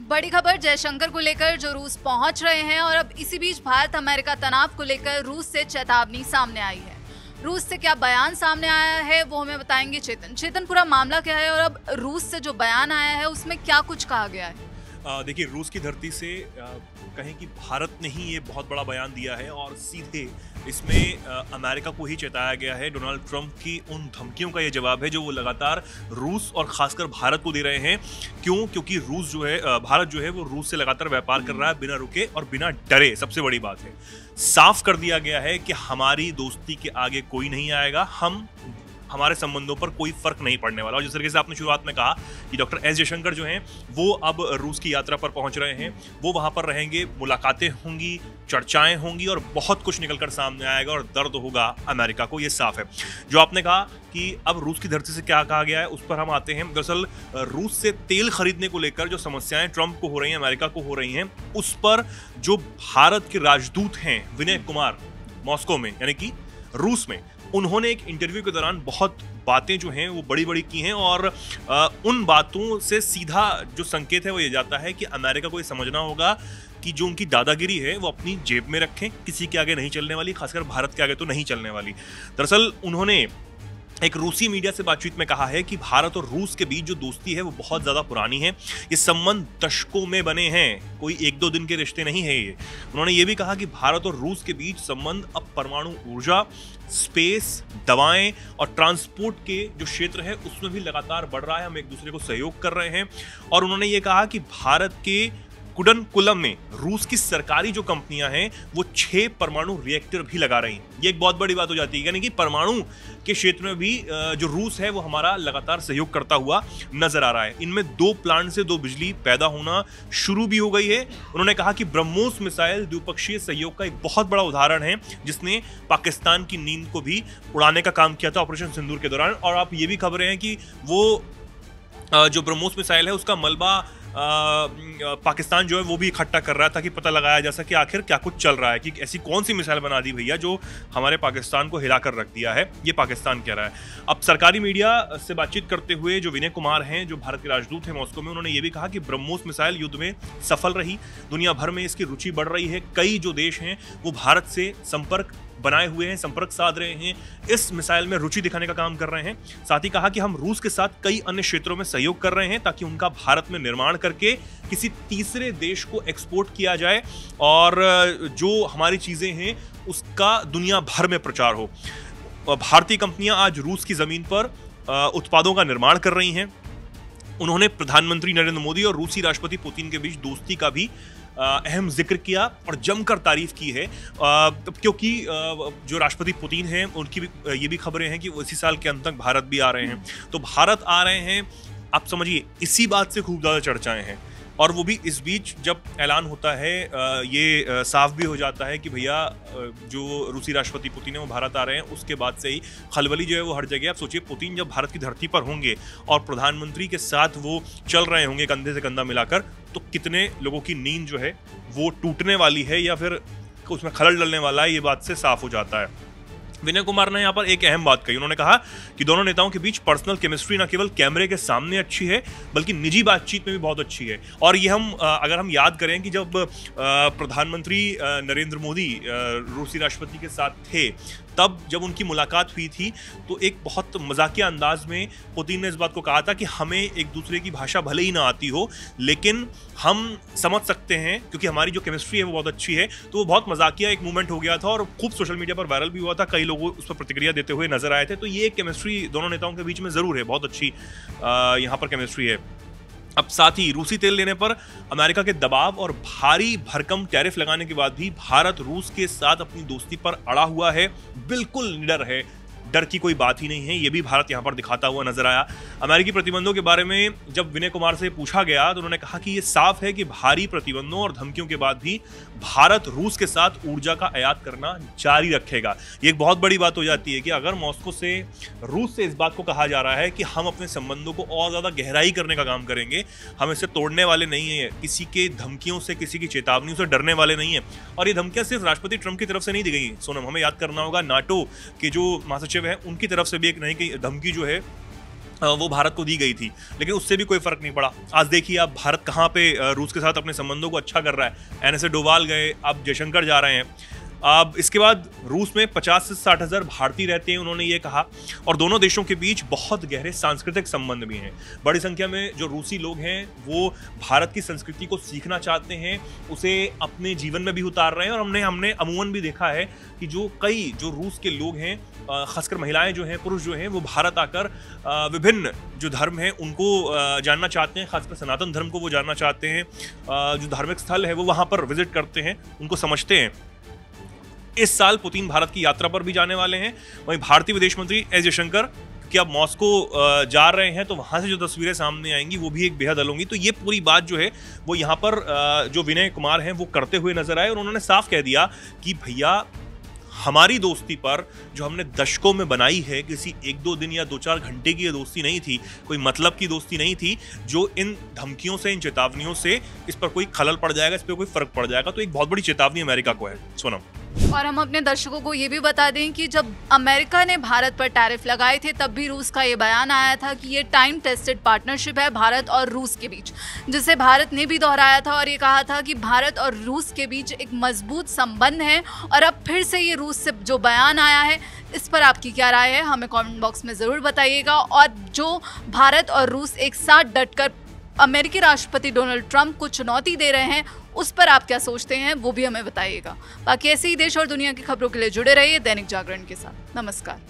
बड़ी खबर जयशंकर को लेकर जो रूस पहुंच रहे हैं और अब इसी बीच भारत अमेरिका तनाव को लेकर रूस से चेतावनी सामने आई है। रूस से क्या बयान सामने आया है वो हमें बताएंगे चेतन पूरा मामला क्या है और अब रूस से जो बयान आया है उसमें क्या कुछ कहा गया है। देखिए, रूस की धरती से कहें कि भारत ने ही ये बहुत बड़ा बयान दिया है और सीधे इसमें अमेरिका को ही चेताया गया है। डोनाल्ड ट्रंप की उन धमकियों का ये जवाब है जो वो लगातार रूस और खासकर भारत को दे रहे हैं। क्योंकि भारत जो है वो रूस से लगातार व्यापार कर रहा है बिना रुके और बिना डरे। सबसे बड़ी बात है, साफ कर दिया गया है कि हमारी दोस्ती के आगे कोई नहीं आएगा, हमारे संबंधों पर कोई फर्क नहीं पड़ने वाला। और जिस तरीके से आपने शुरुआत में कहा कि डॉक्टर एस जयशंकर जो हैं वो अब रूस की यात्रा पर पहुंच रहे हैं, वो वहां पर रहेंगे, मुलाकातें होंगी, चर्चाएं होंगी और बहुत कुछ निकलकर सामने आएगा और दर्द होगा अमेरिका को, ये साफ है। जो आपने कहा कि अब रूस की धरती से क्या कहा गया है उस पर हम आते हैं। दरअसल रूस से तेल खरीदने को लेकर जो समस्याएं ट्रंप को हो रही हैं, अमेरिका को हो रही हैं, उस पर जो भारत के राजदूत हैं विनय कुमार मॉस्को में यानी कि रूस में, उन्होंने एक इंटरव्यू के दौरान बहुत बातें जो हैं वो बड़ी बड़ी की हैं और उन बातों से सीधा जो संकेत है वो ये जाता है कि अमेरिका को ये समझना होगा कि जो उनकी दादागिरी है वो अपनी जेब में रखें, किसी के आगे नहीं चलने वाली, खासकर भारत के आगे तो नहीं चलने वाली। दरअसल उन्होंने एक रूसी मीडिया से बातचीत में कहा है कि भारत और रूस के बीच जो दोस्ती है वो बहुत ज़्यादा पुरानी है, ये संबंध दशकों में बने हैं, कोई एक दो दिन के रिश्ते नहीं है ये। उन्होंने ये भी कहा कि भारत और रूस के बीच संबंध अब परमाणु ऊर्जा, स्पेस, दवाएं और ट्रांसपोर्ट के जो क्षेत्र है उसमें भी लगातार बढ़ रहा है, हम एक दूसरे को सहयोग कर रहे हैं। और उन्होंने ये कहा कि भारत के कुडनकुलम में रूस की सरकारी जो कंपनियां हैं वो 6 परमाणु रिएक्टर भी लगा रही हैं। ये एक बहुत बड़ी बात हो जाती है, यानी कि परमाणु के क्षेत्र में भी जो रूस है वो हमारा लगातार सहयोग करता हुआ नजर आ रहा है। इनमें 2 प्लांट से 2 बिजली पैदा होना शुरू भी हो गई है। उन्होंने कहा कि ब्रह्मोस मिसाइल द्विपक्षीय सहयोग का एक बहुत बड़ा उदाहरण है जिसने पाकिस्तान की नींद को भी उड़ाने का काम किया था ऑपरेशन सिंदूर के दौरान। और आप ये भी खबरें हैं कि वो जो ब्रह्मोस मिसाइल है उसका मलबा पाकिस्तान जो है वो भी इकट्ठा कर रहा है ताकि पता लगाया जा सके आखिर क्या कुछ चल रहा है, कि ऐसी कौन सी मिसाइल बना दी भैया जो हमारे पाकिस्तान को हिलाकर रख दिया है, ये पाकिस्तान कह रहा है। अब सरकारी मीडिया से बातचीत करते हुए जो विनय कुमार हैं, जो भारत के राजदूत हैं मॉस्को में, उन्होंने ये भी कहा कि ब्रह्मोस मिसाइल युद्ध में सफल रही, दुनिया भर में इसकी रुचि बढ़ रही है, कई जो देश हैं वो भारत से संपर्क बनाए हुए हैं, संपर्क साध रहे हैं, इस मिसाइल में रुचि दिखाने का काम कर रहे हैं। साथ ही कहा कि हम रूस के साथ कई अन्य क्षेत्रों में सहयोग कर रहे हैं ताकि उनका भारत में निर्माण करके किसी तीसरे देश को एक्सपोर्ट किया जाए और जो हमारी चीजें हैं उसका दुनिया भर में प्रचार हो। भारतीय कंपनियां आज रूस की जमीन पर उत्पादों का निर्माण कर रही हैं। उन्होंने प्रधानमंत्री नरेंद्र मोदी और रूसी राष्ट्रपति पुतिन के बीच दोस्ती का भी अहम जिक्र किया और जमकर तारीफ की है, क्योंकि जो राष्ट्रपति पुतिन हैं उनकी भी ये भी खबरें हैं कि वो इसी साल के अंत तक भारत भी आ रहे हैं। तो भारत आ रहे हैं, आप समझिए इसी बात से खूब ज़्यादा चर्चाएं हैं और वो भी इस बीच जब ऐलान होता है ये साफ भी हो जाता है कि भैया जो रूसी राष्ट्रपति पुतिन है वो भारत आ रहे हैं, उसके बाद से ही खलबली जो है वो हट जाएगी। आप सोचिए, पुतिन जब भारत की धरती पर होंगे और प्रधानमंत्री के साथ वो चल रहे होंगे कंधे से कंधा मिलाकर, तो कितने लोगों की नींद जो है वो टूटने वाली है या फिर उसमें खलल डलने वाला है, ये बात से साफ हो जाता है। विनय कुमार ने यहाँ पर एक अहम बात कही। उन्होंने कहा कि दोनों नेताओं के बीच पर्सनल केमिस्ट्री न केवल कैमरे के सामने अच्छी है बल्कि निजी बातचीत में भी बहुत अच्छी है। और ये अगर हम याद करें कि जब प्रधानमंत्री नरेंद्र मोदी रूसी राष्ट्रपति के साथ थे, तब जब उनकी मुलाकात हुई थी तो एक बहुत मजाकिया अंदाज में पुतिन ने इस बात को कहा था कि हमें एक दूसरे की भाषा भले ही ना आती हो लेकिन हम समझ सकते हैं क्योंकि हमारी जो केमिस्ट्री है वो बहुत अच्छी है। तो वो बहुत मजाकिया एक मूवमेंट हो गया था और खूब सोशल मीडिया पर वायरल भी हुआ था, कई लोग उस पर प्रतिक्रिया देते हुए नजर आए थे। तो ये एक केमिस्ट्री दोनों नेताओं के बीच में जरूर है, बहुत अच्छी यहाँ पर केमिस्ट्री है। अब साथ ही रूसी तेल लेने पर अमेरिका के दबाव और भारी भरकम टैरिफ लगाने के बाद भी भारत रूस के साथ अपनी दोस्ती पर अड़ा हुआ है, बिल्कुल निडर है, डर की कोई बात ही नहीं है। ये भी भारत यहाँ पर दिखाता हुआ नजर आया। अमेरिकी प्रतिबंधों के बारे में जब विनय कुमार से पूछा गया तो उन्होंने कहा कि ये साफ है कि भारी प्रतिबंधों और धमकियों के बाद भी भारत रूस के साथ ऊर्जा का आयात करना जारी रखेगा। ये एक बहुत बड़ी बात हो जाती है कि अगर मॉस्को से रूस से इस बात को कहा जा रहा है कि हम अपने संबंधों को और ज्यादा गहराई करने का काम करेंगे, हम इसे तोड़ने वाले नहीं है, किसी के धमकियों से, किसी की चेतावनियों से डरने वाले नहीं है। और ये धमकियां सिर्फ राष्ट्रपति ट्रंप की तरफ से नहीं दी गई सोनम, हमें याद करना होगा नाटो के जो महासचिव है उनकी तरफ से भी एक नहीं कि धमकी जो है वो भारत को दी गई थी, लेकिन उससे भी कोई फर्क नहीं पड़ा। आज देखिए आप भारत कहाँ पे रूस के साथ अपने संबंधों को अच्छा कर रहा है। एनएसए डोवाल गए, अब जयशंकर जा रहे हैं। अब इसके बाद रूस में 50 से 60 हज़ार भारतीय रहते हैं, उन्होंने ये कहा, और दोनों देशों के बीच बहुत गहरे सांस्कृतिक संबंध भी हैं। बड़ी संख्या में जो रूसी लोग हैं वो भारत की संस्कृति को सीखना चाहते हैं, उसे अपने जीवन में भी उतार रहे हैं। और हमने अमूमन भी देखा है कि जो रूस के लोग हैं, खासकर महिलाएं जो हैं, पुरुष जो हैं, वो भारत आकर विभिन्न जो धर्म हैं उनको जानना चाहते हैं, खासकर सनातन धर्म को वो जानना चाहते हैं। जो धार्मिक स्थल है वो वहाँ पर विजिट करते हैं, उनको समझते हैं। इस साल पुतिन भारत की यात्रा पर भी जाने वाले हैं। वहीं भारतीय विदेश मंत्री एस जयशंकर कि अब मॉस्को जा रहे हैं, तो वहाँ से जो तस्वीरें सामने आएंगी वो भी एक बेहद अलग होंगी। तो ये पूरी बात जो है वो यहाँ पर जो विनय कुमार हैं वो करते हुए नजर आए, और उन्होंने साफ कह दिया कि भैया हमारी दोस्ती पर जो हमने दशकों में बनाई है, किसी 1-2 दिन या 2-4 घंटे की ये दोस्ती नहीं थी, कोई मतलब की दोस्ती नहीं थी, जो इन धमकियों से, इन चेतावनियों से इस पर कोई खलल पड़ जाएगा, इस पर कोई फर्क पड़ जाएगा। तो एक बहुत बड़ी चेतावनी अमेरिका को है। सोनम, और हम अपने दर्शकों को ये भी बता दें कि जब अमेरिका ने भारत पर टैरिफ लगाए थे तब भी रूस का ये बयान आया था कि ये टाइम टेस्टेड पार्टनरशिप है भारत और रूस के बीच, जिसे भारत ने भी दोहराया था और ये कहा था कि भारत और रूस के बीच एक मजबूत संबंध है। और अब फिर से ये रूस से जो बयान आया है, इस पर आपकी क्या राय है, हमें कमेंट बॉक्स में ज़रूर बताइएगा। और जो भारत और रूस एक साथ डटकर अमेरिकी राष्ट्रपति डोनाल्ड ट्रंप को चुनौती दे रहे हैं, उस पर आप क्या सोचते हैं वो भी हमें बताइएगा। बाकी ऐसे ही देश और दुनिया की खबरों के लिए जुड़े रहिए दैनिक जागरण के साथ। नमस्कार।